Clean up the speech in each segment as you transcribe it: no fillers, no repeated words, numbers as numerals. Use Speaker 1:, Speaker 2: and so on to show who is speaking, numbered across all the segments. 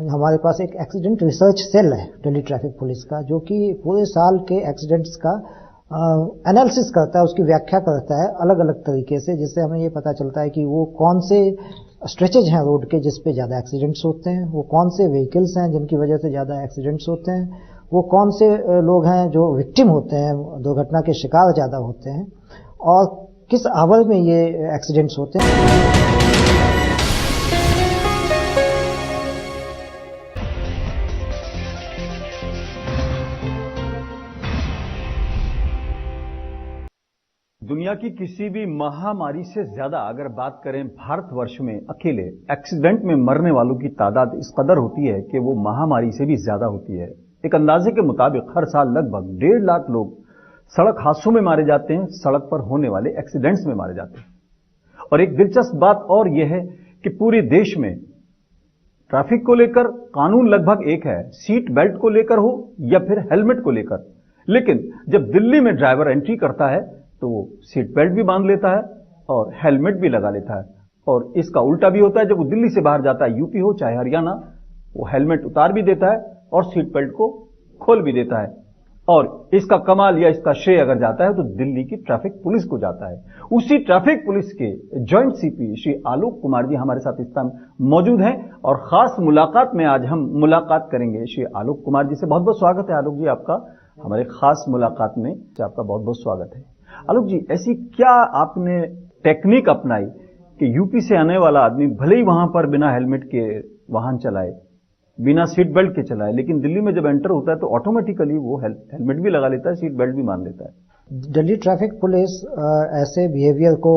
Speaker 1: हमारे पास एक accident research cell है दिल्ली ट्रैफिक पुलिस का, जो कि पूरे साल के एक्सीडेंट्स का एनालिसिस करता है, उसकी व्याख्या करता है अलग अलग तरीके से, जिससे हमें ये पता चलता है कि वो कौन से स्ट्रेचेज हैं रोड के जिस पे ज़्यादा एक्सीडेंट्स होते हैं, वो कौन से व्हीकल्स हैं जिनकी वजह से ज़्यादा एक्सीडेंट्स होते हैं, वो कौन से लोग हैं जो विक्टिम होते हैं, दुर्घटना के शिकार ज़्यादा होते हैं, और किस आवर में ये एक्सीडेंट्स होते हैं।
Speaker 2: दुनिया की किसी भी महामारी से ज्यादा अगर बात करें भारतवर्ष में अकेले एक्सीडेंट में मरने वालों की तादाद इस कदर होती है कि वो महामारी से भी ज्यादा होती है। एक अंदाजे के मुताबिक हर साल लगभग 1.5 लाख लोग सड़क हादसों में मारे जाते हैं, सड़क पर होने वाले एक्सीडेंट्स में मारे जाते हैं। और एक दिलचस्प बात और यह है कि पूरे देश में ट्रैफिक को लेकर कानून लगभग एक है, सीट बेल्ट को लेकर हो या फिर हेलमेट को लेकर। लेकिन जब दिल्ली में ड्राइवर एंट्री करता है तो वो सीट बेल्ट भी बांध लेता है और हेलमेट भी लगा लेता है, और इसका उल्टा भी होता है। जब वो दिल्ली से बाहर जाता है, यूपी हो चाहे हरियाणा, वो हेलमेट उतार भी देता है और सीट बेल्ट को खोल भी देता है। और इसका कमाल या इसका श्रेय अगर जाता है तो दिल्ली की ट्रैफिक पुलिस को जाता है। उसी ट्रैफिक पुलिस के जॉइंट सीपी श्री आलोक कुमार जी हमारे साथ इस टाइम मौजूद हैं, और खास मुलाकात में आज हम मुलाकात करेंगे श्री आलोक कुमार जी से। बहुत बहुत स्वागत है आलोक जी आपका हमारे खास मुलाकात में, आपका बहुत बहुत स्वागत है। आलोक जी, ऐसी क्या आपने टेक्निक अपनाई कि यूपी से आने वाला आदमी भले ही वहां पर बिना हेलमेट के वाहन चलाए, बिना सीट बेल्ट के चलाए, लेकिन दिल्ली में जब एंटर होता है तो ऑटोमेटिकली वो हेलमेट भी लगा लेता है, सीट बेल्ट भी बांध लेता है।
Speaker 1: दिल्ली ट्रैफिक पुलिस ऐसे बिहेवियर को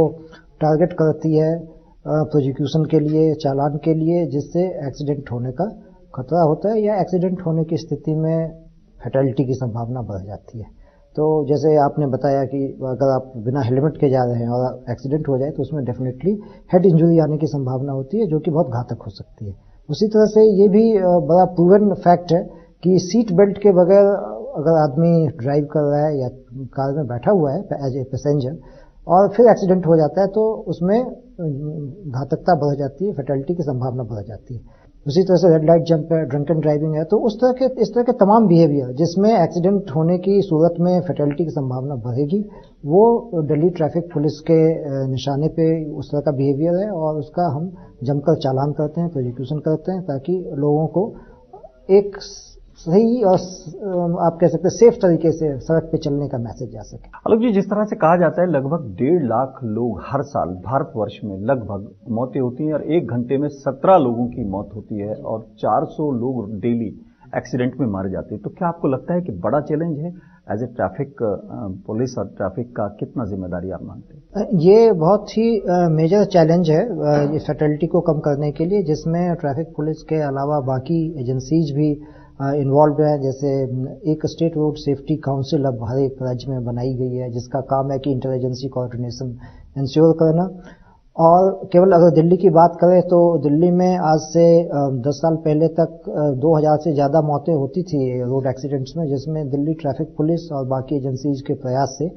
Speaker 1: टारगेट करती है प्रोसिक्यूशन के लिए, चालान के लिए, जिससे एक्सीडेंट होने का खतरा होता है या एक्सीडेंट होने की स्थिति में फैटेलिटी की संभावना बढ़ जाती है। तो जैसे आपने बताया कि अगर आप बिना हेलमेट के जा रहे हैं और एक्सीडेंट हो जाए तो उसमें डेफिनेटली हेड इंजरी आने की संभावना होती है, जो कि बहुत घातक हो सकती है। उसी तरह से ये भी बड़ा प्रूवन फैक्ट है कि सीट बेल्ट के बगैर अगर आदमी ड्राइव कर रहा है या कार में बैठा हुआ है एज ए पैसेंजर और फिर एक्सीडेंट हो जाता है तो उसमें घातकता बढ़ जाती है, फैटेलिटी की संभावना बढ़ जाती है। उसी तरह से रेड लाइट जंप है, ड्रंकन ड्राइविंग है, तो इस तरह के तमाम बिहेवियर जिसमें एक्सीडेंट होने की सूरत में फैटेलिटी की संभावना बढ़ेगी, वो दिल्ली ट्रैफिक पुलिस के निशाने पे उस तरह का बिहेवियर है, और उसका हम जमकर चालान करते हैं, प्रोसिक्यूशन करते हैं, ताकि लोगों को एक सही और आप कह सकते हैं सेफ तरीके से सड़क पे चलने का मैसेज जा सके।
Speaker 2: आलोक जी, जिस तरह से कहा जाता है लगभग 1.5 लाख लोग हर साल भारतवर्ष में लगभग मौतें होती हैं, और 1 घंटे में 17 लोगों की मौत होती है और 400 लोग डेली एक्सीडेंट में मारे जाते हैं। तो क्या आपको लगता है कि बड़ा चैलेंज है एज ए ट्रैफिक पुलिस, और ट्रैफिक का कितना जिम्मेदारी आप मानते हैं?
Speaker 1: ये बहुत ही मेजर चैलेंज है ये फैटेलिटी को कम करने के लिए, जिसमें ट्रैफिक पुलिस के अलावा बाकी एजेंसीज भी इन्वॉल्व है। जैसे एक स्टेट रोड सेफ्टी काउंसिल अब हर एक राज्य में बनाई गई है, जिसका काम है कि इंटर एजेंसी कोऑर्डिनेशन इंश्योर करना। और केवल अगर दिल्ली की बात करें तो दिल्ली में आज से 10 साल पहले तक 2000 से ज़्यादा मौतें होती थी रोड एक्सीडेंट्स में, जिसमें दिल्ली ट्रैफिक पुलिस और बाकी एजेंसीज के प्रयास से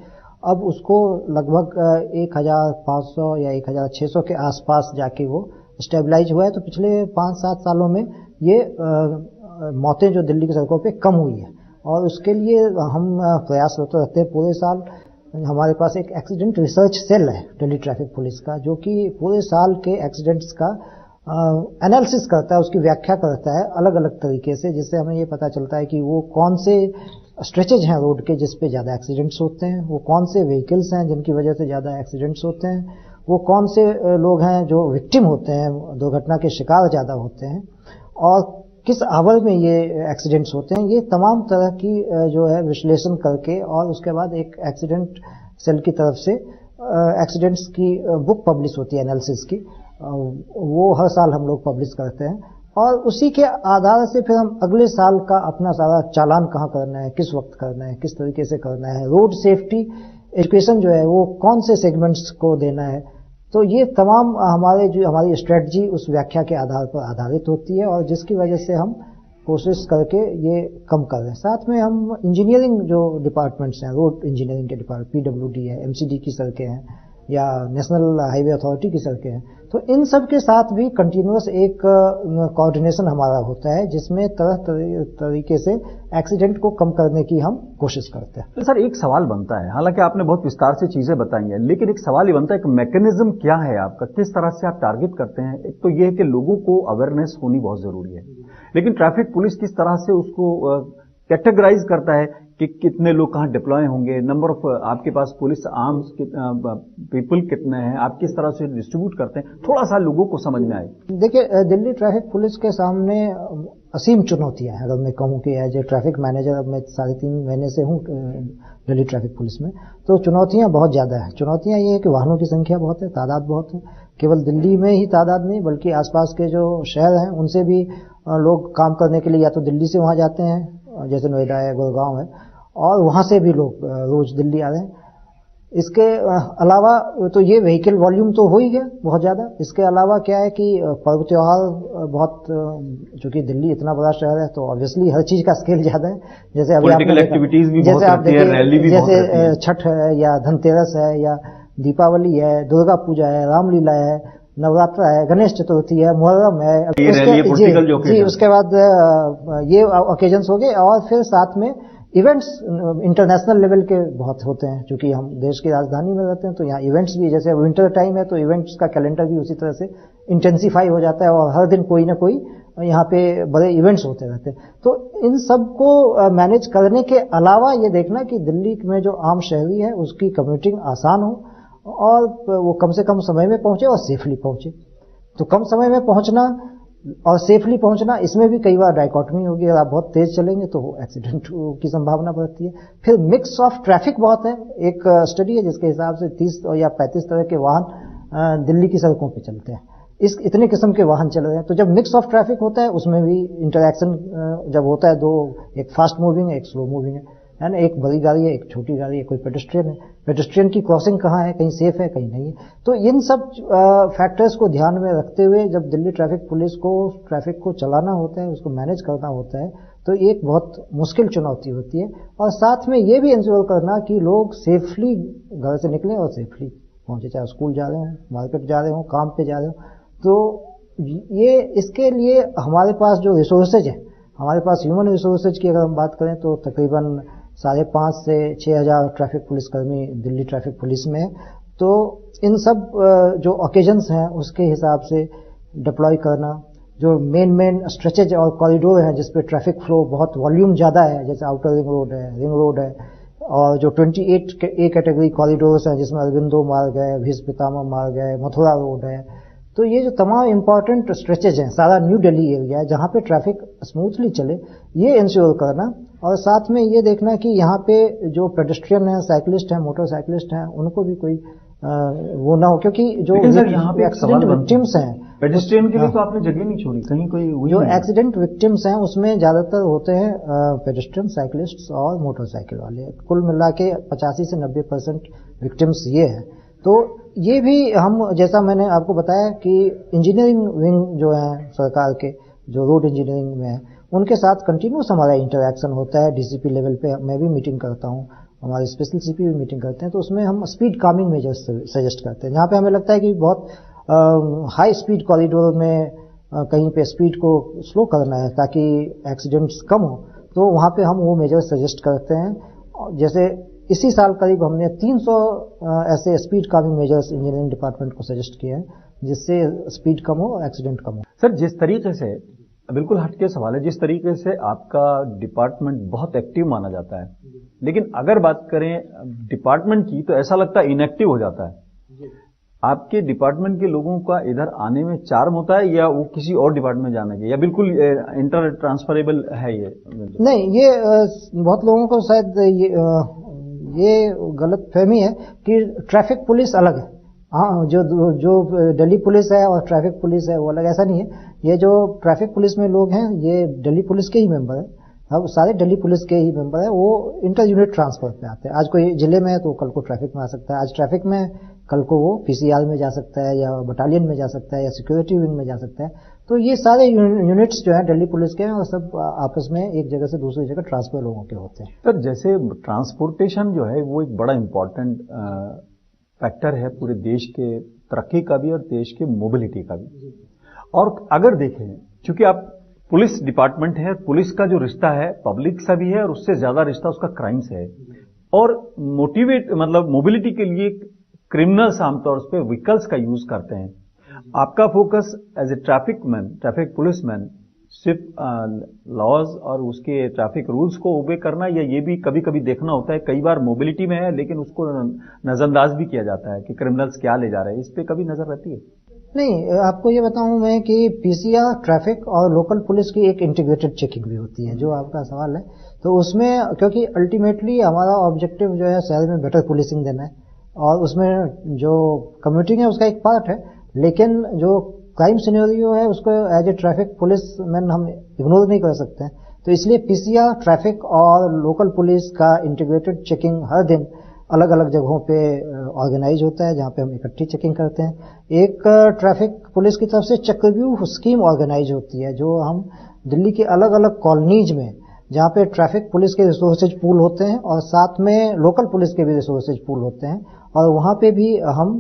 Speaker 1: अब उसको लगभग 1500 या 1600 के आसपास जाके वो स्टेबलाइज हुआ है। तो पिछले 5-7 सालों में ये मौतें जो दिल्ली की सड़कों पे कम हुई है, और उसके लिए हम प्रयासरत रहते हैं पूरे साल। हमारे पास एक एक्सीडेंट रिसर्च सेल है दिल्ली ट्रैफिक पुलिस का, जो कि पूरे साल के एक्सीडेंट्स का एनालिसिस करता है, उसकी व्याख्या करता है अलग अलग तरीके से, जिससे हमें ये पता चलता है कि वो कौन से स्ट्रेचेज हैं रोड के जिस पे ज़्यादा एक्सीडेंट्स होते हैं, वो कौन से व्हीकल्स हैं जिनकी वजह से ज़्यादा एक्सीडेंट्स होते हैं, वो कौन से लोग हैं जो विक्टिम होते हैं, दुर्घटना के शिकार ज़्यादा होते हैं, और किस आवर में ये एक्सीडेंट्स होते हैं। ये तमाम तरह की जो है विश्लेषण करके, और उसके बाद एक एक्सीडेंट सेल की तरफ से एक्सीडेंट्स की बुक पब्लिश होती है एनालिसिस की, वो हर साल हम लोग पब्लिश करते हैं, और उसी के आधार से फिर हम अगले साल का अपना सारा चालान कहाँ करना है, किस वक्त करना है, किस तरीके से करना है, रोड सेफ्टी एजुकेशन जो है वो कौन से सेगमेंट्स को देना है। तो ये तमाम हमारी स्ट्रेटजी उस व्याख्या के आधार पर आधारित होती है, और जिसकी वजह से हम कोशिश करके ये कम कर रहे हैं। साथ में हम इंजीनियरिंग जो डिपार्टमेंट्स हैं, रोड इंजीनियरिंग के डिपार्टमेंट, PWD है, MCD की सड़कें हैं, या नेशनल हाईवे अथॉरिटी की सड़कें हैं, तो इन सब के साथ भी कंटिन्यूअस एक कोऑर्डिनेशन हमारा होता है, जिसमें तरह तरीके से एक्सीडेंट को कम करने की हम कोशिश करते हैं।
Speaker 2: तो सर एक सवाल बनता है, हालांकि आपने बहुत विस्तार से चीजें बताई हैं, लेकिन एक सवाल ये बनता है कि मैकेनिज्म क्या है आपका, किस तरह से आप टारगेट करते हैं। एक तो ये है कि लोगों को अवेयरनेस होनी बहुत जरूरी है, लेकिन ट्रैफिक पुलिस किस तरह से उसको कैटेगराइज करता है कि कितने लोग कहाँ डिप्लॉय होंगे, नंबर ऑफ आपके पास पुलिस आर्म्स पीपल कितने हैं, आप किस तरह से डिस्ट्रीब्यूट करते हैं, थोड़ा सा लोगों को समझ में आए।
Speaker 1: देखिए, दिल्ली ट्रैफिक पुलिस के सामने असीम चुनौतियां हैं। अगर मैं कहूँ कि एज ए ट्रैफिक मैनेजर, अब मैं 3.5 महीने से हूँ दिल्ली ट्रैफिक पुलिस में, तो चुनौतियां बहुत ज़्यादा हैं। चुनौतियां ये है कि वाहनों की संख्या बहुत है, तादाद बहुत है। केवल दिल्ली में ही तादाद नहीं, बल्कि आसपास के जो शहर हैं उनसे भी लोग काम करने के लिए या तो दिल्ली से वहाँ जाते हैं, जैसे नोएडा है, गुड़गांव है, और वहाँ से भी लोग रोज दिल्ली आ रहे हैं। इसके अलावा तो ये व्हीकल वॉल्यूम तो हो ही गया बहुत ज़्यादा। इसके अलावा क्या है कि पर्व त्योहार बहुत, चूंकि दिल्ली इतना बड़ा शहर है तो ऑब्वियसली हर चीज़ का स्केल ज़्यादा है। जैसे अभी आपने
Speaker 2: एक्टिविटीज भी
Speaker 1: जैसे आप देखिए,
Speaker 2: रैली भी
Speaker 1: जैसे छठ है या धनतेरस है या दीपावली है, दुर्गा पूजा है, रामलीला है, नवरात्रा है, गणेश चतुर्थी है, मुहर्रम है, उसके बाद ये ओकेजन्स हो गए। और फिर साथ में इवेंट्स इंटरनेशनल लेवल के बहुत होते हैं, क्योंकि हम देश की राजधानी में रहते हैं, तो यहाँ इवेंट्स भी, जैसे विंटर टाइम है तो इवेंट्स का कैलेंडर भी उसी तरह से इंटेंसिफाई हो जाता है और हर दिन कोई ना कोई यहाँ पे बड़े इवेंट्स होते रहते हैं। तो इन सब को मैनेज करने के अलावा ये देखना कि दिल्ली में जो आम शहरी है उसकी कम्यूटिंग आसान हो और वो कम से कम समय में पहुंचे और सेफली पहुंचे। तो कम समय में पहुंचना और सेफली पहुंचना, इसमें भी कई बार डायकॉटमी होगी। अगर आप बहुत तेज चलेंगे तो एक्सीडेंट की संभावना बढ़ती है। फिर मिक्स ऑफ ट्रैफिक बहुत है। एक स्टडी है जिसके हिसाब से 30 या 35 तरह के वाहन दिल्ली की सड़कों पे चलते हैं। इतने किस्म के वाहन चल रहे हैं, तो जब मिक्स ऑफ ट्रैफिक होता है उसमें भी इंटरैक्शन जब होता है, दो, एक फास्ट मूविंग है, एक स्लो मूविंग है ना, एक बड़ी गाड़ी है, एक छोटी गाड़ी है, कोई पेडेस्ट्रियन है, पेडेस्ट्रियन की क्रॉसिंग कहाँ है, कहीं सेफ है, कहीं नहीं है। तो इन सब फैक्टर्स को ध्यान में रखते हुए जब दिल्ली ट्रैफिक पुलिस को ट्रैफिक को चलाना होता है, उसको मैनेज करना होता है, तो एक बहुत मुश्किल चुनौती होती है। और साथ में ये भी इंश्योर करना कि लोग सेफली घर से निकलें और सेफली पहुंचे, चाहे स्कूल जा रहे हो, मार्केट जा रहे हो, काम पे जा रहे हो। तो ये, इसके लिए हमारे पास जो रिसोर्सेज है, हमारे पास ह्यूमन रिसोर्सेज की अगर हम बात करें तो तकरीबन 5,500 से 6,000 ट्रैफिक पुलिसकर्मी दिल्ली ट्रैफिक पुलिस में है। तो इन सब जो ओकेजन्स हैं उसके हिसाब से डिप्लॉय करना, जो मेन स्ट्रेचेज और कॉरिडोर हैं जिस पे ट्रैफिक फ्लो बहुत वॉल्यूम ज़्यादा है, जैसे आउटर रिंग रोड है, और जो 28 ए कैटेगरी कॉरिडोर्स हैं जिसमें अरविंदो मार्ग है, भीष्म पितामह मार्ग है, मथुरा रोड है। तो ये जो तमाम इंपॉर्टेंट स्ट्रेचेज हैं, सारा न्यू दिल्ली एरिया है जहाँ पे ट्रैफिक स्मूथली चले, ये इंश्योर करना। और साथ में ये देखना कि यहाँ पे जो पेडेस्ट्रियन है, साइकिलिस्ट हैं, मोटरसाइकिलिस्ट हैं, उनको भी कोई वो ना हो, क्योंकि जो
Speaker 2: यहाँ पे
Speaker 1: एक्सीडेंट विक्टिम्स हैं,
Speaker 2: पेडेस्ट्रियन के लिए तो आपने जगह नहीं छोड़ी, कहीं कोई
Speaker 1: जो एक्सीडेंट विक्टिम्स हैं उसमें ज्यादातर होते हैं पेडेस्ट्रियन, साइकिलिस्ट और मोटरसाइकिल वाले। कुल मिला के 85 से 90% विक्टिम्स ये है। तो ये भी हम, जैसा मैंने आपको बताया कि इंजीनियरिंग विंग जो है सरकार के, जो रोड इंजीनियरिंग में है, उनके साथ कंटिन्यूस हमारा इंटरैक्शन होता है। डीसीपी लेवल पे मैं भी मीटिंग करता हूँ, हमारे स्पेशल सीपी भी मीटिंग करते हैं। तो उसमें हम स्पीड कामिंग मेजर्स सजेस्ट करते हैं, जहाँ पे हमें लगता है कि बहुत हाई स्पीड कॉरिडोर में कहीं पे स्पीड को स्लो करना है ताकि एक्सीडेंट्स कम हो, तो वहाँ पे हम वो मेजर्स सजेस्ट करते हैं। जैसे इसी साल करीब हमने 300 ऐसे speed Kameng measures engineering department को सजेस्ट किए हैं, जिससे स्पीड कम हो, एक्सीडेंट कम हो।
Speaker 2: सर, जिस तरीके से, बिल्कुल हटके सवाल है, जिस तरीके से आपका डिपार्टमेंट बहुत एक्टिव माना जाता है, लेकिन अगर बात करें डिपार्टमेंट की तो ऐसा लगता है इनएक्टिव हो जाता है। आपके डिपार्टमेंट के लोगों का इधर आने में चार्म होता है, या वो किसी और डिपार्टमेंट में जाने के, या बिल्कुल इंटर ट्रांसफरेबल है ये?
Speaker 1: नहीं, ये बहुत लोगों को शायद ये गलत फहमी है कि ट्रैफिक पुलिस अलग है। हाँ, जो दिल्ली पुलिस है और ट्रैफिक पुलिस है वो अलग, ऐसा नहीं है। ये जो ट्रैफिक पुलिस में लोग हैं ये दिल्ली पुलिस के ही मेंबर हैं। अब सारे दिल्ली पुलिस के ही मेंबर है, वो इंटर यूनिट ट्रांसफर पे आते हैं। आज कोई जिले में है तो कल को ट्रैफिक में आ सकता है, आज ट्रैफिक में, कल को वो पीसीआर में जा सकता है, या बटालियन में जा सकता है, या सिक्योरिटी विंग में जा सकता है। तो ये सारे यूनिट्स जो है दिल्ली पुलिस के हैं और सब आपस में एक जगह से दूसरी जगह ट्रांसफर लोगों के होते हैं।
Speaker 2: सर, जैसे ट्रांसपोर्टेशन जो है वो एक बड़ा इंपॉर्टेंट फैक्टर है पूरे देश के तरक्की का भी और देश की मोबिलिटी का भी। और अगर देखें, चूंकि आप पुलिस डिपार्टमेंट है, पुलिस का जो रिश्ता है पब्लिक से भी है और उससे ज्यादा रिश्ता उसका क्राइम से है। और मोबिलिटी के लिए क्रिमिनल्स आमतौर पर व्हीकल्स का यूज करते हैं। आपका focus as a traffic policeman सिर्फ लॉज और उसके ट्रैफिक रूल्स को ओबे करना, या ये भी कभी कभी देखना होता है, कई बार मोबिलिटी में है लेकिन उसको नजरअंदाज भी किया जाता है कि क्रिमिनल्स क्या ले जा रहे हैं, इस पे कभी नजर रहती है?
Speaker 1: नहीं, आपको ये बताऊं मैं कि पीसीआर, ट्रैफिक और लोकल पुलिस की एक इंटीग्रेटेड चेकिंग भी होती है, जो आपका सवाल है। तो उसमें क्योंकि अल्टीमेटली हमारा ऑब्जेक्टिव जो है शहर में बेटर पुलिसिंग देना है, और उसमें जो कम्यूटिंग है उसका एक पार्ट है, लेकिन जो क्राइम सिनेरियो है उसको एज ए ट्रैफिक पुलिसमैन हम इग्नोर नहीं कर सकते हैं। तो इसलिए पीसीआर, ट्रैफिक और लोकल पुलिस का इंटीग्रेटेड चेकिंग हर दिन अलग अलग जगहों पे ऑर्गेनाइज होता है, जहाँ पे हम इकट्ठी चेकिंग करते हैं। एक ट्रैफिक पुलिस की तरफ से चक्रव्यूह स्कीम ऑर्गेनाइज होती है, जो हम दिल्ली के अलग अलग कॉलोनीज में, जहाँ पे ट्रैफिक पुलिस के रिसोर्सेज पूल होते हैं और साथ में लोकल पुलिस के भी रिसोर्सेज पूल होते हैं, और वहाँ पे भी हम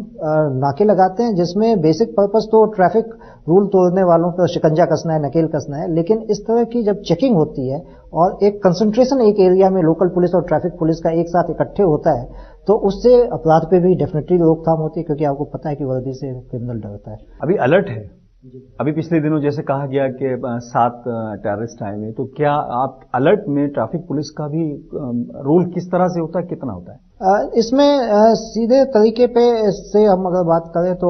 Speaker 1: नाके लगाते हैं, जिसमें बेसिक पर्पस तो ट्रैफिक रूल तोड़ने वालों पर शिकंजा कसना है, नकेल कसना है। लेकिन इस तरह की जब चेकिंग होती है और एक कंसंट्रेशन एक एरिया में लोकल पुलिस और ट्रैफिक पुलिस का एक साथ इकट्ठे होता है, तो उससे अपराध पे भी डेफिनेटली रोकथाम होती है, क्योंकि आपको पता है कि वर्दी से क्रिमिनल डरता है।
Speaker 2: अभी अलर्ट है, अभी पिछले दिनों जैसे कहा गया कि 7 टेररिस्ट आए हुए, तो क्या आप अलर्ट में ट्रैफिक पुलिस का भी रोल किस तरह से होता है, कितना होता है?
Speaker 1: इसमें सीधे तरीके पे से हम अगर बात करें तो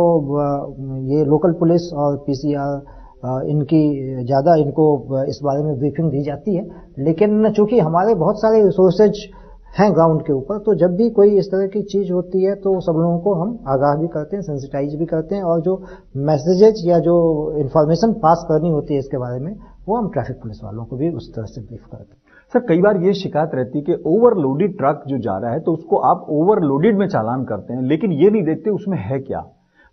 Speaker 1: ये लोकल पुलिस और पीसीआर इनकी ज्यादा इनको इस बारे में ब्रीफिंग दी जाती है, लेकिन चूंकि हमारे बहुत सारे रिसोर्सेज हैं ग्राउंड के ऊपर, तो जब भी कोई इस तरह की चीज होती है तो सब लोगों को हम आगाह भी करते हैं, सेंसिटाइज भी करते हैं, और जो मैसेजेज या जो इंफॉर्मेशन पास करनी होती है इसके बारे में, वो हम ट्रैफिक पुलिस वालों को भी उस तरह से ब्रीफ करते हैं।
Speaker 2: सर, कई बार ये शिकायत रहती है कि ओवरलोडेड ट्रक जो जा रहा है तो उसको आप ओवरलोडेड में चालान करते हैं, लेकिन ये नहीं देखते उसमें है क्या।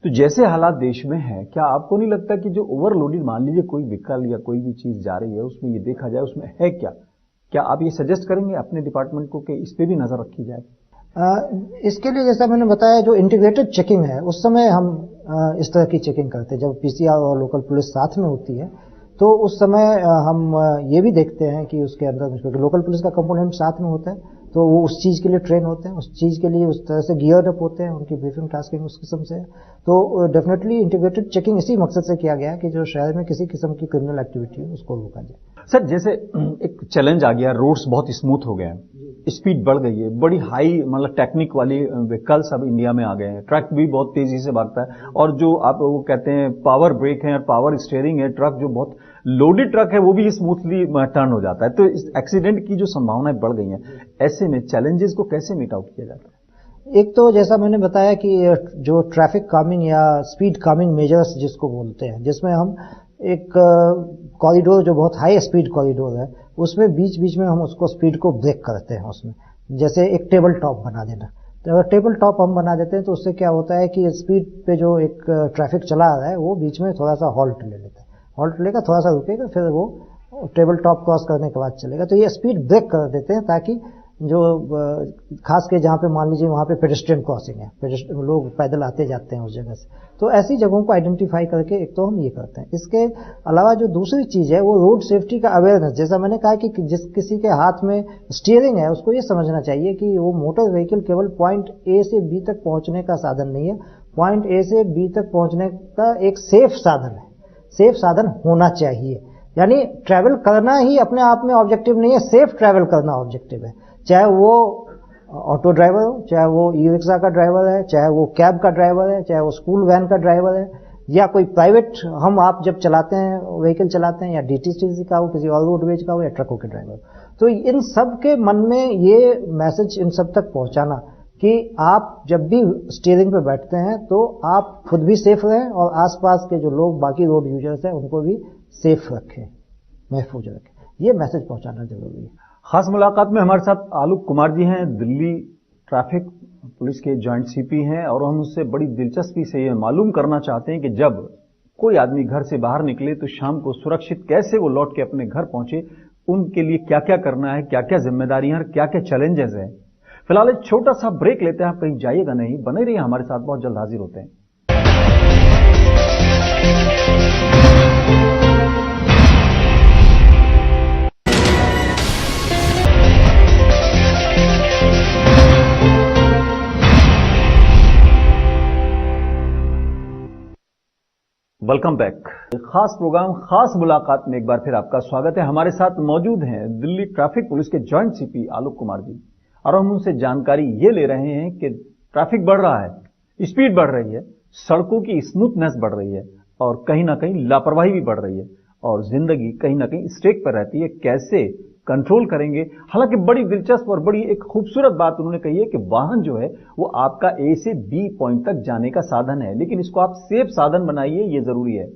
Speaker 2: तो जैसे हालात देश में है, क्या आपको नहीं लगता कि जो ओवरलोडेड, मान लीजिए कोई व्हीकल या कोई भी चीज जा रही है, उसमें ये देखा जाए उसमें है क्या आप ये सजेस्ट करेंगे अपने डिपार्टमेंट को कि इस पे भी नजर रखी जाए?
Speaker 1: इसके लिए जैसा मैंने बताया, जो इंटीग्रेटेड चेकिंग है उस समय हम इस तरह की चेकिंग करते हैं। जब पीसीआर और लोकल पुलिस साथ में होती है तो उस समय हम ये भी देखते हैं कि उसके अंदर, क्योंकि लोकल पुलिस का कंपोनेंट साथ में होता है, तो वो उस चीज के लिए ट्रेन होते हैं, उस चीज के लिए उस तरह से गियर्ड अप होते हैं, उनकी ब्रीफिंग टास्किंग उस किस्म से है। तो डेफिनेटली इंटीग्रेटेड चेकिंग इसी मकसद से किया गया है कि जो शहर में किसी किस्म की क्रिमिनल एक्टिविटी है उसको रोका जाए।
Speaker 2: सर, जैसे एक चैलेंज आ गया, रोड्स बहुत स्मूथ हो गए हैं, स्पीड बढ़ गई है, बड़ी हाई टेक्निक वाली व्हीकल्स अब इंडिया में आ गए हैं, ट्रक भी बहुत तेजी से भागता है, और जो आप वो कहते हैं पावर ब्रेक है और पावर स्टीयरिंग है, ट्रक जो बहुत लोडेड ट्रक है वो भी स्मूथली टर्न हो जाता है। तो इस एक्सीडेंट की जो संभावनाएं बढ़ गई हैं, ऐसे में चैलेंजेस को कैसे मीट आउट किया जाता है?
Speaker 1: एक तो जैसा मैंने बताया कि जो ट्रैफिक कामिंग या स्पीड कामिंग मेजर्स जिसको बोलते हैं, जिसमें हम एक कॉरिडोर जो बहुत हाई स्पीड कॉरिडोर है, उसमें बीच बीच में हम उसको स्पीड को ब्रेक करते हैं। उसमें जैसे एक टेबल टॉप बना देना, तो अगर टेबल टॉप हम बना देते हैं तो उससे क्या होता है कि स्पीड पे जो एक ट्रैफिक चला रहा है वो बीच में थोड़ा सा हॉल्ट ले लेता है, हॉल्ट लेगा, थोड़ा सा रुकेगा, फिर वो टेबल टॉप क्रॉस करने के बाद चलेगा। तो ये स्पीड ब्रेक कर देते हैं, ताकि जो खास के जहाँ पे मान लीजिए वहाँ पे पेडेस्ट्रियन क्रॉसिंग है, लोग पैदल आते जाते हैं उस जगह से, तो ऐसी जगहों को आइडेंटिफाई करके एक तो हम ये करते हैं। इसके अलावा जो दूसरी चीज है वो रोड सेफ्टी का अवेयरनेस। जैसा मैंने कहा कि जिस किसी के हाथ में स्टीयरिंग है उसको ये समझना चाहिए कि वो मोटर व्हीकल केवल पॉइंट ए से बी तक पहुंचने का साधन नहीं है, पॉइंट ए से बी तक पहुंचने का एक सेफ साधन है, सेफ साधन होना चाहिए। यानी ट्रैवल करना ही अपने आप में ऑब्जेक्टिव नहीं है, सेफ ट्रैवल करना ऑब्जेक्टिव है। चाहे वो ऑटो ड्राइवर हो, चाहे वो ई रिक्शा का ड्राइवर है, चाहे वो कैब का ड्राइवर है, चाहे वो स्कूल वैन का ड्राइवर है, या कोई प्राइवेट हम आप जब चलाते हैं व्हीकल चलाते हैं, या डीटीसी का हो, किसी और रोडवेज का हो, या ट्रकों के ड्राइवर। तो इन सब के मन में ये मैसेज इन सब तक पहुंचाना कि आप जब भी स्टीयरिंग पे बैठते हैं तो आप खुद भी सेफ रहें और आसपास के जो लोग बाकी रोड यूजर्स हैं उनको भी सेफ रखें, महफूज रखें, ये मैसेज पहुंचाना जरूरी है।
Speaker 2: खास मुलाकात में हमारे साथ आलोक कुमार जी हैं, दिल्ली ट्रैफिक पुलिस के जॉइंट सीपी हैं, और हम उससे बड़ी दिलचस्पी से ये मालूम करना चाहते हैं कि जब कोई आदमी घर से बाहर निकले तो शाम को सुरक्षित कैसे वो लौट के अपने घर पहुंचे, उनके लिए क्या क्या करना है, क्या क्या जिम्मेदारियां हैं, क्या क्या चैलेंजेस हैं। फिलहाल एक छोटा सा ब्रेक लेते हैं, आप कहीं जाइएगा नहीं, बने रहिए हमारे साथ, बहुत जल्द हाजिर होते हैं। Welcome back. खास प्रोग्राम खास मुलाकात में एक बार फिर आपका स्वागत है। हमारे साथ मौजूद हैं दिल्ली ट्रैफिक पुलिस के जॉइंट सीपी आलोक कुमार जी, और हम उनसे जानकारी ये ले रहे हैं कि ट्रैफिक बढ़ रहा है, स्पीड बढ़ रही है, सड़कों की स्मूथनेस बढ़ रही है और कहीं ना कहीं लापरवाही भी बढ़ रही है और जिंदगी कहीं ना कहीं स्टेक पर रहती है। कैसे कंट्रोल करेंगे? हालांकि बड़ी दिलचस्प और बड़ी एक खूबसूरत बात उन्होंने कही है कि वाहन जो है वो आपका ए से बी पॉइंट तक जाने का साधन है, लेकिन इसको आप सेफ साधन बनाइए, ये जरूरी है।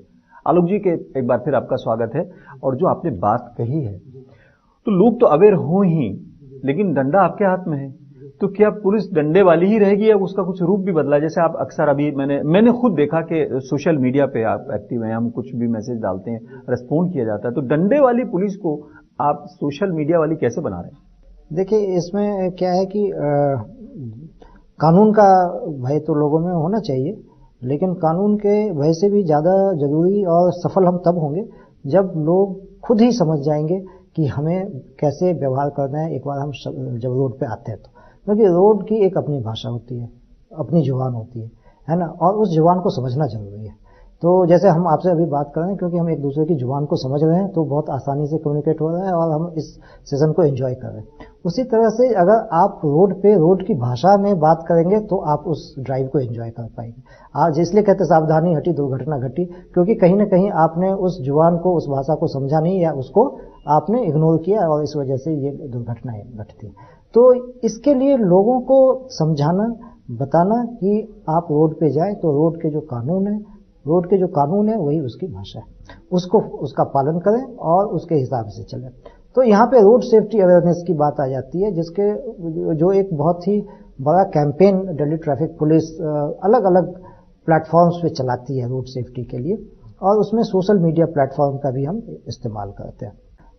Speaker 2: आलोक जी के एक बार फिर आपका स्वागत है। और जो आपने बात कही है, तो लोग तो अवेयर हो ही, लेकिन डंडा आपके हाथ में है, तो क्या पुलिस डंडे वाली ही रहेगी या उसका कुछ रूप भी बदला? जैसे आप अक्सर अभी मैंने खुद देखा कि सोशल मीडिया पे आप एक्टिव हैं, हम कुछ भी मैसेज डालते हैं, रेस्पॉन्ड किया जाता है, तो डंडे वाली पुलिस को आप सोशल मीडिया वाली कैसे बना रहे हैं?
Speaker 1: देखिए, इसमें क्या है कि कानून का भय तो लोगों में होना चाहिए, लेकिन कानून के भय से भी ज़्यादा जरूरी और सफल हम तब होंगे जब लोग खुद ही समझ जाएंगे कि हमें कैसे व्यवहार करना है। एक बार हम जब रोड पे आते हैं तो, क्योंकि रोड की एक अपनी भाषा होती है, अपनी जुबान होती है ना, और उस जुबान को समझना जरूरी है। तो जैसे हम आपसे अभी बात कर रहे हैं, क्योंकि हम एक दूसरे की जुबान को समझ रहे हैं, तो बहुत आसानी से कम्युनिकेट हो रहा है और हम इस सेशन को एंजॉय कर रहे हैं। उसी तरह से अगर आप रोड पे रोड की भाषा में बात करेंगे तो आप उस ड्राइव को एंजॉय कर पाएंगे। आज इसलिए कहते सावधानी हटी दुर्घटना घटी, क्योंकि कहीं ना कहीं आपने उस जुबान को, उस भाषा को समझा नहीं, या उसको आपने इग्नोर किया और इस वजह से ये दुर्घटनाएं घटती। तो इसके लिए लोगों को समझाना, बताना कि आप रोड पे जाए तो रोड के जो कानून है, वही उसकी भाषा है, उसका पालन करें और उसके हिसाब से चलें। तो यहाँ पे रोड सेफ्टी अवेयरनेस की बात आ जाती है, जो एक बहुत ही बड़ा कैंपेन दिल्ली ट्रैफिक पुलिस अलग अलग प्लेटफॉर्म्स पे चलाती है रोड सेफ्टी के लिए, और उसमें सोशल मीडिया प्लेटफॉर्म का भी हम इस्तेमाल करते हैं।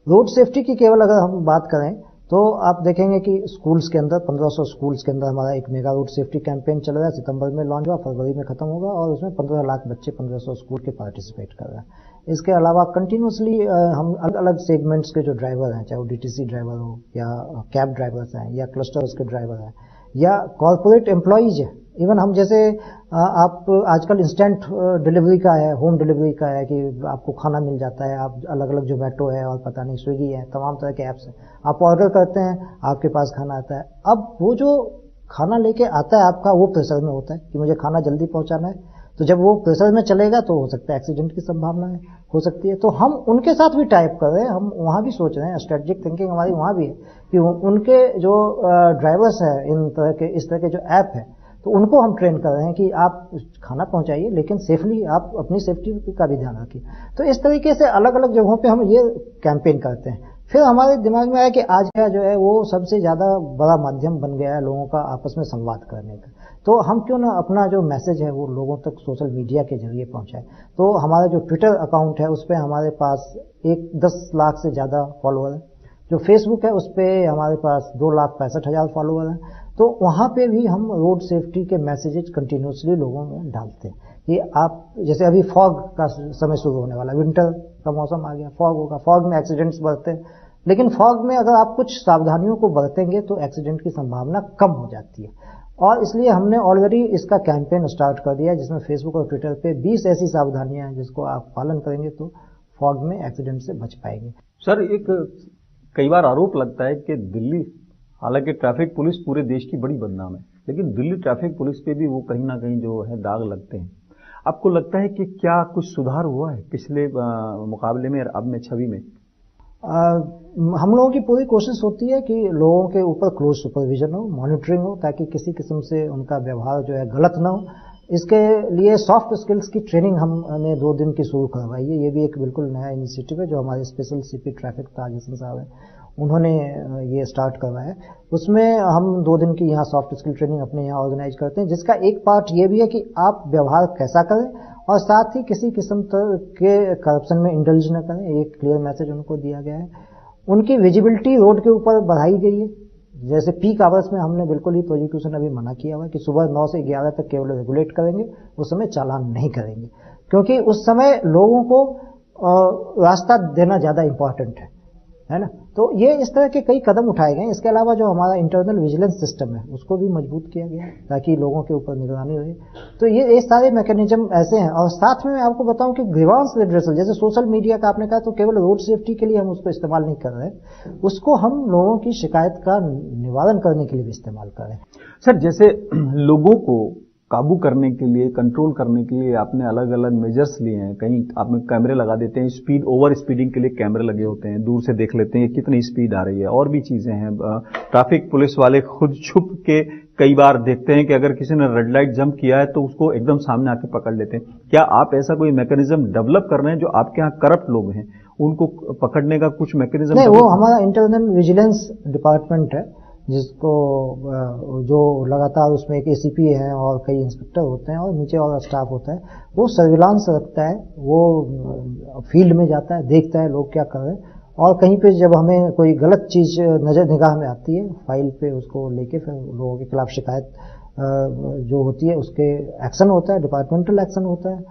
Speaker 1: रोड सेफ्टी की केवल अगर हम बात करें तो आप देखेंगे कि स्कूल्स के अंदर 1500 स्कूल्स के अंदर हमारा एक मेगा रोड सेफ्टी कैंपेन चल रहा है। सितंबर में लॉन्च हुआ, फरवरी में खत्म होगा, और उसमें 15 लाख बच्चे 1500 स्कूल के पार्टिसिपेट कर रहे हैं। इसके अलावा कंटिन्यूसली हम अलग अलग सेगमेंट्स के जो ड्राइवर हैं, चाहे वो डीटीसी ड्राइवर हो या कैब ड्राइवर्स हैं या क्लस्टर्स के ड्राइवर हैं या कॉर्पोरेट एम्प्लॉइज हैं, इवन हम जैसे आप आजकल इंस्टेंट डिलीवरी का है, होम डिलीवरी का है कि आपको खाना मिल जाता है। आप अलग अलग जोमेटो है और पता नहीं स्विगी है, तमाम तरह के ऐप्स हैं, आप ऑर्डर करते हैं, आपके पास खाना आता है। अब वो जो खाना लेके आता है आपका, वो प्रेशर में होता है कि मुझे खाना जल्दी पहुंचाना है, तो जब वो प्रेशर में चलेगा तो हो सकता है एक्सीडेंट की संभावना हो सकती है। तो हम उनके साथ भी टाइप कर रहे हैं, हम वहाँ भी सोच रहे हैं, स्ट्रेटेजिक थिंकिंग हमारी वहाँ भी है कि उनके जो ड्राइवर्स हैं, इस तरह के जो ऐप है, तो उनको हम ट्रेन कर रहे हैं कि आप खाना पहुंचाइए, लेकिन सेफली आप अपनी सेफ्टी का भी ध्यान रखिए। तो इस तरीके से अलग अलग जगहों पे हम ये कैंपेन करते हैं। फिर हमारे दिमाग में आया कि आज का जो है वो सबसे ज्यादा बड़ा माध्यम बन गया है लोगों का आपस में संवाद करने का, तो हम क्यों ना अपना जो मैसेज है वो लोगों तक सोशल मीडिया के जरिए पहुंचाए। तो हमारा जो ट्विटर अकाउंट है उस पर हमारे पास 10 लाख से ज्यादा फॉलोअर है। जो फेसबुक है उस पर हमारे पास 2,65,000 फॉलोअर हैं। तो वहां पे भी हम रोड सेफ्टी के मैसेजेस कंटिन्यूसली लोगों में डालते हैं कि आप, जैसे अभी फॉग का समय शुरू होने वाला, विंटर का मौसम आ गया, फॉग होगा, फॉग में एक्सीडेंट्स बढ़ते हैं, लेकिन फॉग में अगर आप कुछ सावधानियों को बरतेंगे तो एक्सीडेंट की संभावना कम हो जाती है। और इसलिए हमने ऑलरेडी इसका कैंपेन स्टार्ट कर दिया है, जिसमें फेसबुक और ट्विटर पे 20 ऐसी सावधानियां हैं जिसको आप पालन करेंगे तो फॉग में एक्सीडेंट से बच पाएंगे।
Speaker 2: सर, एक कई बार आरोप लगता है कि दिल्ली, हालांकि ट्रैफिक पुलिस पूरे देश की बड़ी बदनाम है, लेकिन दिल्ली ट्रैफिक पुलिस पे भी वो कहीं ना कहीं जो है दाग लगते हैं। आपको लगता है कि क्या कुछ सुधार हुआ है पिछले मुकाबले में, अब में छवि में?
Speaker 1: हम लोगों की पूरी कोशिश होती है कि लोगों के ऊपर क्लोज सुपरविजन हो, मॉनिटरिंग हो, ताकि किसी किस्म से उनका व्यवहार जो है गलत ना हो। इसके लिए सॉफ्ट स्किल्स की ट्रेनिंग हमने 2 दिन की शुरू करवाई है। ये भी एक बिल्कुल नया इनिशिएटिव है जो हमारे स्पेशल सीपी ट्रैफिक ताज हसन साहब हैं, उन्होंने ये स्टार्ट करवाया है। उसमें हम 2 दिन की यहाँ सॉफ्ट स्किल ट्रेनिंग अपने यहाँ ऑर्गेनाइज करते हैं, जिसका एक पार्ट ये भी है कि आप व्यवहार कैसा करें और साथ ही किसी किस्म के करप्शन में इंडल्ज न करें। एक क्लियर मैसेज उनको दिया गया है। उनकी विजिबिलिटी रोड के ऊपर बढ़ाई गई है। जैसे पीक आवर्स में हमने बिल्कुल ही प्रोजिक्यूशन अभी मना किया हुआ है कि सुबह 9 से 11 तक केवल रेगुलेट करेंगे, उस समय चालान नहीं करेंगे। क्योंकि उस समय लोगों को रास्ता देना ज्यादा इंपॉर्टेंट है ना। तो ये इस तरह के कई कदम उठाए गए। इसके अलावा जो हमारा इंटरनल विजिलेंस सिस्टम है उसको भी मजबूत किया गया ताकि लोगों के ऊपर निगरानी रहे। तो ये सारे मैकेनिज्म ऐसे हैं। और साथ में मैं आपको बताऊं कि ग्रीवांस रिड्रेसल, जैसे सोशल मीडिया का आपने कहा, तो केवल रोड सेफ्टी के लिए हम उसको इस्तेमाल नहीं कर रहे, उसको हम लोगों की शिकायत का निवारण करने के लिए भी इस्तेमाल कर रहे हैं।
Speaker 2: सर, जैसे लोगों को काबू करने के लिए, कंट्रोल करने के लिए आपने अलग अलग मेजर्स लिए हैं। कहीं आपने कैमरे लगा देते हैं, स्पीड ओवर स्पीडिंग के लिए कैमरे लगे होते हैं, दूर से देख लेते हैं कितनी स्पीड आ रही है, और भी चीजें हैं। ट्रैफिक पुलिस वाले खुद छुप के कई बार देखते हैं कि अगर किसी ने रेड लाइट जंप किया है तो उसको एकदम सामने आके पकड़ लेते हैं। क्या आप ऐसा कोई मैकेनिज्म डेवलप कर रहे हैं जो आपके यहाँ करप्ट लोग हैं उनको पकड़ने का कुछ मैकेनिज्म?
Speaker 1: नहीं, वो हमारा इंटरनल विजिलेंस डिपार्टमेंट है जिसको जो लगातार उसमें एक एसीपी है और कई इंस्पेक्टर होते हैं और नीचे और स्टाफ होता है। वो सर्विलांस रखता है, वो फील्ड में जाता है, देखता है लोग क्या कर रहे हैं, और कहीं पे जब हमें कोई गलत चीज नजर निगाह में आती है फाइल पे उसको लेके फिर लोगों के खिलाफ शिकायत जो होती है उसके एक्शन होता है, डिपार्टमेंटल एक्शन होता है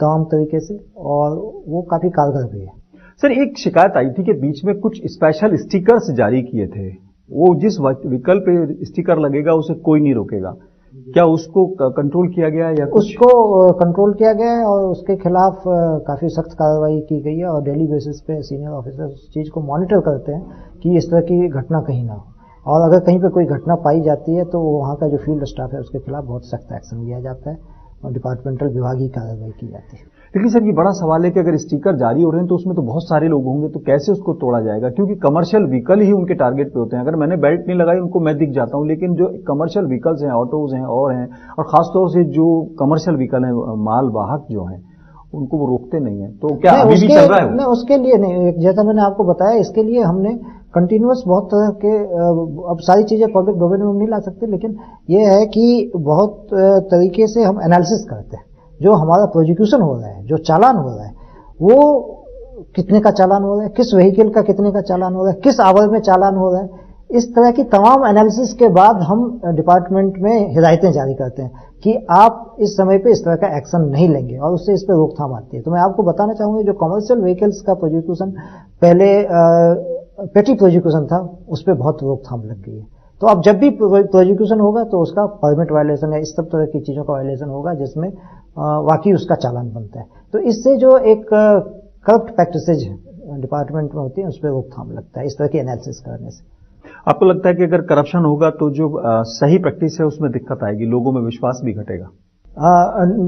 Speaker 1: तमाम तरीके से, और वो काफी कारगर भी है।
Speaker 2: सर, एक शिकायत आई थी कि बीच में कुछ स्पेशल स्टिकर्स जारी किए थे, वो जिस व्हीकल पे स्टिकर लगेगा उसे कोई नहीं रोकेगा, क्या उसको कंट्रोल किया गया है या कुछ?
Speaker 1: उसको कंट्रोल किया गया है और उसके खिलाफ काफी सख्त कार्रवाई की गई है, और डेली बेसिस पे सीनियर ऑफिसर उस चीज को मॉनिटर करते हैं कि इस तरह की घटना कहीं ना हो, और अगर कहीं पे कोई घटना पाई जाती है तो वहाँ का जो फील्ड स्टाफ है उसके खिलाफ बहुत सख्त एक्शन लिया जाता है और डिपार्टमेंटल विभागीय कार्रवाई की जाती है।
Speaker 2: लेकिन सर, ये बड़ा सवाल है कि अगर स्टिकर जारी हो रहे हैं तो उसमें तो बहुत सारे लोग होंगे, तो कैसे उसको तोड़ा जाएगा? क्योंकि कमर्शियल व्हीकल ही उनके टारगेट पे होते हैं। अगर मैंने बेल्ट नहीं लगाई उनको मैं दिख जाता हूं, लेकिन जो कमर्शियल व्हीकल्स हैं, ऑटोज हैं और हैं, और खासतौर से जो कमर्शियल व्हीकल हैं, माल वाहक जो हैं, उनको वो रोकते नहीं है। तो क्या अभी भी चल रहा है?
Speaker 1: नहीं, उसके लिए नहीं, जैसा मैंने आपको बताया, इसके लिए हमने कंटिन्यूअस बहुत तरह के, अब सारी चीजें पब्लिक डोमेन में नहीं ला सकते, लेकिन ये है कि बहुत तरीके से हम एनालिसिस करते हैं। जो हमारा प्रोसिक्यूशन हो रहा है, जो चालान हो रहा है, वो कितने का चालान हो रहा है, किस व्हीकल का कितने का चालान हो रहा है, किस आवर में चालान हो रहा है, इस तरह की तमाम एनालिसिस के बाद हम डिपार्टमेंट में हिदायतें जारी करते हैं कि आप इस समय पे इस तरह का एक्शन नहीं लेंगे, और उससे इस पर रोकथाम आती है। तो मैं आपको बताना चाहूंगा, जो कमर्शियल व्हीकल्स का प्रोसिक्यूशन पहले पेटी प्रोसिक्यूशन था, उस पर बहुत रोकथाम लग गई है। तो अब जब भी प्रोसिक्यूशन होगा तो उसका परमिट वायलेशन या इस सब तरह की चीजों का वायलेशन होगा जिसमें वाकई उसका चालान बनता है। तो इससे जो एक करप्ट प्रैक्टिसेज डिपार्टमेंट में होती है उस पर रोकथाम लगता है इस तरह की एनालिसिस करने से।
Speaker 2: आपको लगता है कि अगर करप्शन होगा तो जो सही प्रैक्टिस है उसमें दिक्कत आएगी, लोगों में विश्वास भी घटेगा?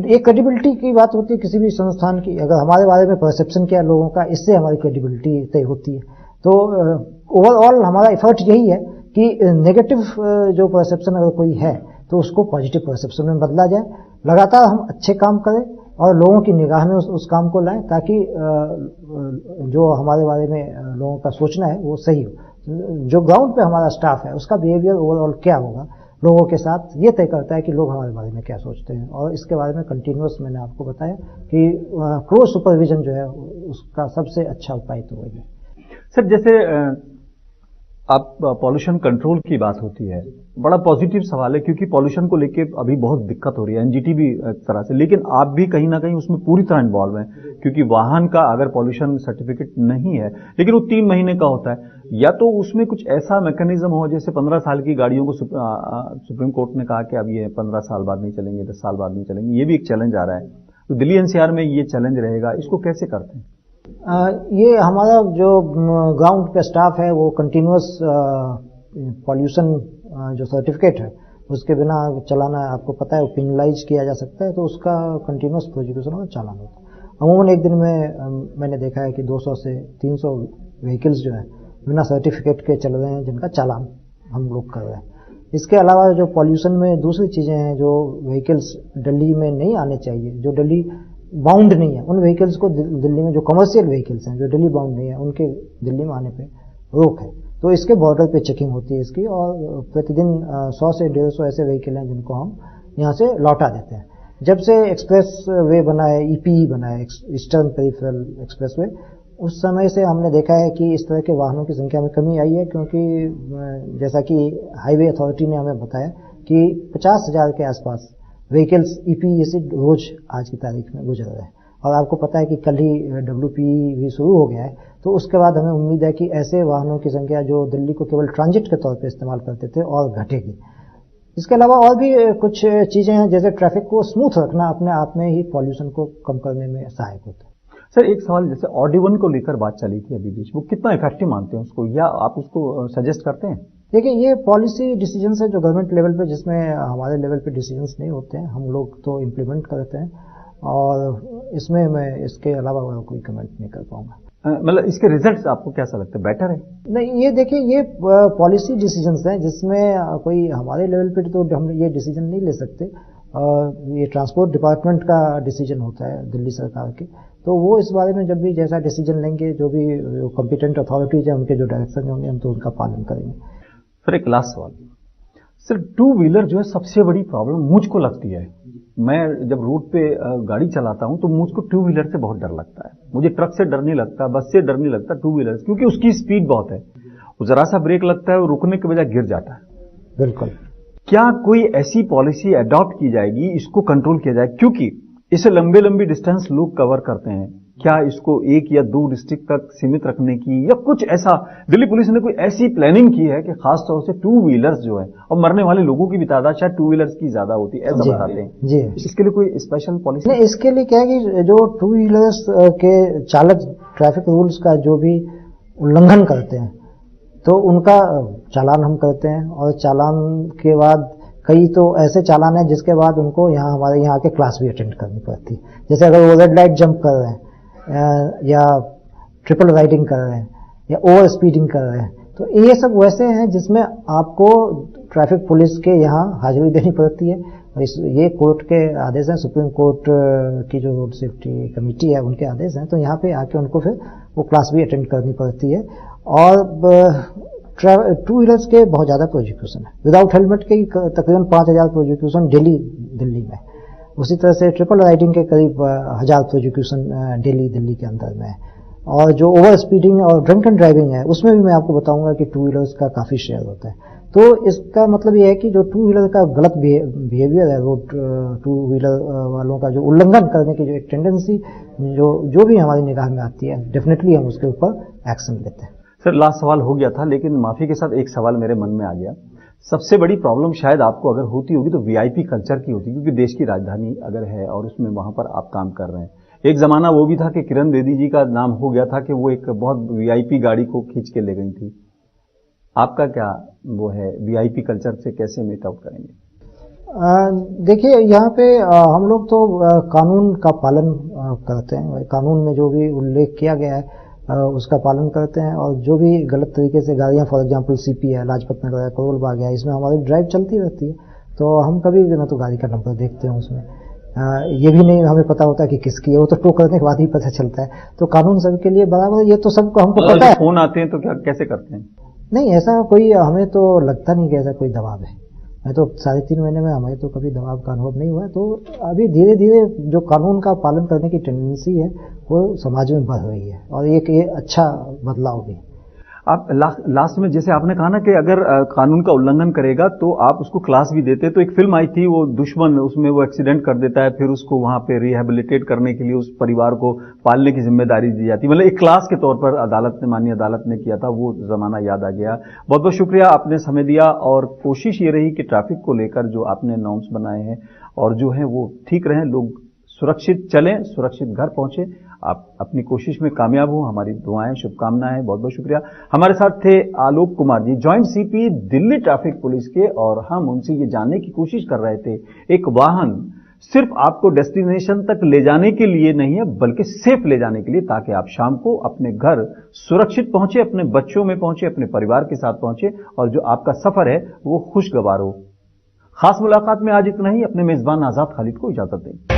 Speaker 1: एक क्रेडिबिलिटी की बात होती है किसी भी संस्थान की। अगर हमारे बारे में परसेप्शन क्या लोगों का, इससे हमारी क्रेडिबिलिटी तय होती है। तो ओवरऑल हमारा एफर्ट यही है कि नेगेटिव जो परसेप्शन अगर कोई है तो उसको पॉजिटिव परसेप्शन में बदला जाए। लगातार हम अच्छे काम करें और लोगों की निगाह में उस काम को लाएं, ताकि जो हमारे बारे में लोगों का सोचना है वो सही हो। जो ग्राउंड पे हमारा स्टाफ है उसका बिहेवियर ओवरऑल क्या होगा लोगों के साथ, ये तय करता है कि लोग हमारे बारे में क्या सोचते हैं। और इसके बारे में कंटिन्यूअस मैंने आपको बताया कि क्लोज सुपरविजन जो है उसका सबसे अच्छा उपाय तो वही है।
Speaker 2: सर, जैसे आप पॉल्यूशन कंट्रोल की बात होती है, बड़ा पॉजिटिव सवाल है क्योंकि पॉल्यूशन को लेके अभी बहुत दिक्कत हो रही है, एनजीटी भी एक तरह से, लेकिन आप भी कहीं ना कहीं उसमें पूरी तरह इन्वॉल्व हैं, क्योंकि वाहन का अगर पॉल्यूशन सर्टिफिकेट नहीं है, लेकिन वो 3 महीने का होता है, या तो उसमें कुछ ऐसा मैकेनिज्म हो जैसे 15 साल की गाड़ियों को सुप्रीम कोर्ट ने कहा कि अब ये 15 साल बाद नहीं चलेंगे, 10 साल बाद नहीं चलेंगे, ये भी एक चैलेंज आ रहा है। तो दिल्ली एनसीआर में ये चैलेंज रहेगा, इसको कैसे करते हैं?
Speaker 1: ये हमारा जो ग्राउंड पे स्टाफ है वो कंटिन्यूअस पॉल्यूशन जो सर्टिफिकेट है उसके बिना चलाना, आपको पता है, वो पेनलाइज किया जा सकता है, तो उसका कंटिन्यूअस प्रोसिक्यूशन और चालान होता है। अमूमन एक दिन में मैंने देखा है कि 200 से 300 व्हीकल्स जो है बिना सर्टिफिकेट के चल रहे हैं जिनका चालान हम लोग कर रहे हैं। इसके अलावा जो पॉल्यूशन में दूसरी चीजें हैं, जो व्हीकल्स दिल्ली में नहीं आने चाहिए, जो दिल्ली बाउंड नहीं है, उन व्हीकल्स को दिल्ली में, जो कमर्शियल व्हीकल्स हैं जो दिल्ली बाउंड नहीं है, उनके दिल्ली में आने पे रोक है। तो इसके बॉर्डर पे चेकिंग होती है इसकी, और प्रतिदिन 100 से 150 ऐसे व्हीकल हैं जिनको हम यहाँ से लौटा देते हैं। जब से एक्सप्रेस वे बना है, ईपीई बना है, ईस्टर्न पेरिफेरल एक्सप्रेस वे, उस समय से हमने देखा है कि इस तरह के वाहनों की संख्या में कमी आई है, क्योंकि जैसा कि हाईवे अथॉरिटी ने हमें बताया कि 50,000 के आसपास व्हीकल्स ईपी जैसे रोज आज की तारीख में गुजर रहे हैं। और आपको पता है कि कल ही WPE भी शुरू हो गया है, तो उसके बाद हमें उम्मीद है कि ऐसे वाहनों की संख्या जो दिल्ली को केवल ट्रांजिट के तौर पर इस्तेमाल करते थे और घटेगी। इसके अलावा और भी कुछ चीजें हैं, जैसे ट्रैफिक को स्मूथ रखना अपने आप में ही पॉल्यूशन को कम करने में सहायक होता है।
Speaker 2: सर एक सवाल, जैसे ऑडी1 को लेकर बात चली थी अभी बीच, वो कितना इफेक्टिव मानते हैं उसको, या आप उसको सजेस्ट करते हैं?
Speaker 1: देखिए, ये पॉलिसी डिसीजंस है जो गवर्नमेंट लेवल पे, जिसमें हमारे लेवल पे डिसीजंस नहीं होते हैं, हम लोग तो इम्प्लीमेंट करते हैं, और इसमें मैं इसके अलावा कोई कमेंट नहीं कर पाऊंगा।
Speaker 2: मतलब इसके रिजल्ट्स आपको कैसा लगता है, बेटर है?
Speaker 1: नहीं, ये देखिए, ये पॉलिसी डिसीजंस हैं जिसमें कोई हमारे लेवल पे तो हम ये डिसीजन नहीं ले सकते। ये ट्रांसपोर्ट डिपार्टमेंट का डिसीजन होता है दिल्ली सरकार के, तो वो इस बारे में जब भी जैसा डिसीजन लेंगे, जो भी कॉम्पिटेंट अथॉरिटीज हैं उनके जो डायरेक्शन होंगे, हम तो उनका पालन करेंगे।
Speaker 2: सर एक लास्ट सवाल, सर टू व्हीलर जो है सबसे बड़ी प्रॉब्लम मुझको लगती है। मैं जब रोड पे गाड़ी चलाता हूं तो मुझको टू व्हीलर से बहुत डर लगता है। मुझे ट्रक से डर नहीं लगता, बस से डर नहीं लगता, टू व्हीलर, क्योंकि उसकी स्पीड बहुत है। वो जरा सा ब्रेक लगता है, वो रुकने के बजाय गिर जाता है।
Speaker 1: बिल्कुल।
Speaker 2: क्या कोई ऐसी पॉलिसी अडॉप्ट की जाएगी, इसको कंट्रोल किया जाए, क्योंकि इसे लंबे लंबी डिस्टेंस लोग कवर करते हैं, क्या इसको 1 या 2 डिस्ट्रिक्ट तक सीमित रखने की, या कुछ ऐसा दिल्ली पुलिस ने कोई ऐसी प्लानिंग की है कि खासतौर से टू व्हीलर्स जो है, और मरने वाले लोगों की भी तादाद शायद टू व्हीलर्स की ज्यादा होती है, ऐसा बताते हैं
Speaker 1: जी।
Speaker 2: इसके लिए कोई स्पेशल पॉलिसी?
Speaker 1: नहीं, इसके लिए क्या है कि जो टू व्हीलर्स के चालक ट्रैफिक रूल्स का जो भी उल्लंघन करते हैं, तो उनका चालान हम करते हैं, और चालान के बाद कई तो ऐसे चालान है जिसके बाद उनको यहाँ हमारे यहाँ के क्लास भी अटेंड करनी पड़ती है। जैसे अगर वो रेड लाइट जंप कर रहे हैं, या ट्रिपल राइडिंग कर रहे हैं, या ओवर स्पीडिंग कर रहे हैं, तो ये सब वैसे हैं जिसमें आपको ट्रैफिक पुलिस के यहाँ हाजिरी देनी पड़ती है। ये कोर्ट के आदेश हैं, सुप्रीम कोर्ट की जो रोड सेफ्टी कमेटी है उनके आदेश हैं, तो यहाँ पे आके उनको फिर वो क्लास भी अटेंड करनी पड़ती है। और टू व्हीलर्स के बहुत ज़्यादा प्रोसिक्यूशन है, विदाउट हेलमेट के तकरीबन 5000 प्रोसिक्यूशन डेली दिल्ली में। उसी तरह से ट्रिपल राइडिंग के करीब 1000 प्रोसिक्यूशन डेली दिल्ली के अंदर में है। और जो ओवर स्पीडिंग और ड्रंक एंड ड्राइविंग है, उसमें भी मैं आपको बताऊंगा कि टू व्हीलर्स का काफ़ी शेयर होता है। तो इसका मतलब ये है कि जो टू व्हीलर का गलत बिहेवियर है, रोड टू व्हीलर वालों का जो उल्लंघन करने की जो एक टेंडेंसी जो भी हमारी निगाह में आती है, डेफिनेटली हम उसके ऊपर एक्शन लेते हैं।
Speaker 2: सर लास्ट सवाल हो गया था, लेकिन माफी के साथ एक सवाल मेरे मन में आ गया। सबसे बड़ी प्रॉब्लम शायद आपको अगर होती होगी तो वीआईपी कल्चर की होती, क्योंकि देश की राजधानी अगर है और उसमें वहां पर आप काम कर रहे हैं। एक जमाना वो भी था कि किरण बेदी जी का नाम हो गया था कि वो एक बहुत वीआईपी गाड़ी को खींच के ले गई थी। आपका क्या वो है, वीआईपी कल्चर से कैसे मीट आउट करेंगे?
Speaker 1: देखिए, यहाँ पे हम लोग तो कानून का पालन करते हैं। कानून में जो भी उल्लेख किया गया है उसका पालन करते हैं, और जो भी गलत तरीके से गाड़ियाँ, फॉर एग्जांपल सीपी है, लाजपत नगर है, करोल बाग है, इसमें हमारी ड्राइव चलती रहती है, तो हम कभी न तो गाड़ी का नंबर देखते हैं उसमें, ये भी नहीं हमें पता होता कि किसकी है, वो तो टो करने के बाद ही पता चलता है। तो कानून सबके लिए बराबर, ये तो सबको हमको पता है।
Speaker 2: फोन आते हैं तो क्या कैसे करते हैं?
Speaker 1: नहीं, ऐसा कोई हमें तो लगता नहीं कि ऐसा कोई दबाव है। मैं तो 3.5 महीने में हमें तो कभी दबाव का अनुभव नहीं हुआ है। तो अभी धीरे धीरे जो कानून का पालन करने की टेंडेंसी है वो समाज में बढ़ रही है, और एक ये अच्छा बदलाव भी।
Speaker 2: आप लास्ट में जैसे आपने कहा ना कि अगर कानून का उल्लंघन करेगा तो आप उसको क्लास भी देते, तो एक फिल्म आई थी वो दुश्मन, उसमें वो एक्सीडेंट कर देता है, फिर उसको वहां पे रिहेबिलिटेट करने के लिए उस परिवार को पालने की जिम्मेदारी दी जाती है, मतलब एक क्लास के तौर पर माननीय अदालत ने किया था। वो जमाना याद आ गया। बहुत बहुत शुक्रिया, आपने समय दिया, और कोशिश ये रही कि ट्रैफिक को लेकर जो आपने नॉर्म्स बनाए हैं और जो है वो ठीक रहें, लोग सुरक्षित चलें, सुरक्षित घर पहुंचे। आप अपनी कोशिश में कामयाब हो, हमारी दुआएं, शुभकामनाएं। बहुत बहुत शुक्रिया। हमारे साथ थे Alok Kumar ji, joint CP Delhi traffic police के, और हम उनसे ये जानने की कोशिश कर रहे थे, एक वाहन सिर्फ आपको डेस्टिनेशन तक ले जाने के लिए नहीं है, बल्कि सेफ ले जाने के लिए, ताकि आप शाम को अपने घर सुरक्षित पहुंचे, अपने बच्चों में पहुंचे, अपने परिवार के साथ पहुंचे, और जो आपका सफर है वो खुशगवार हो। खास मुलाकात में आज इतना ही। अपने मेजबान आजाद खालिद को इजाजत दें।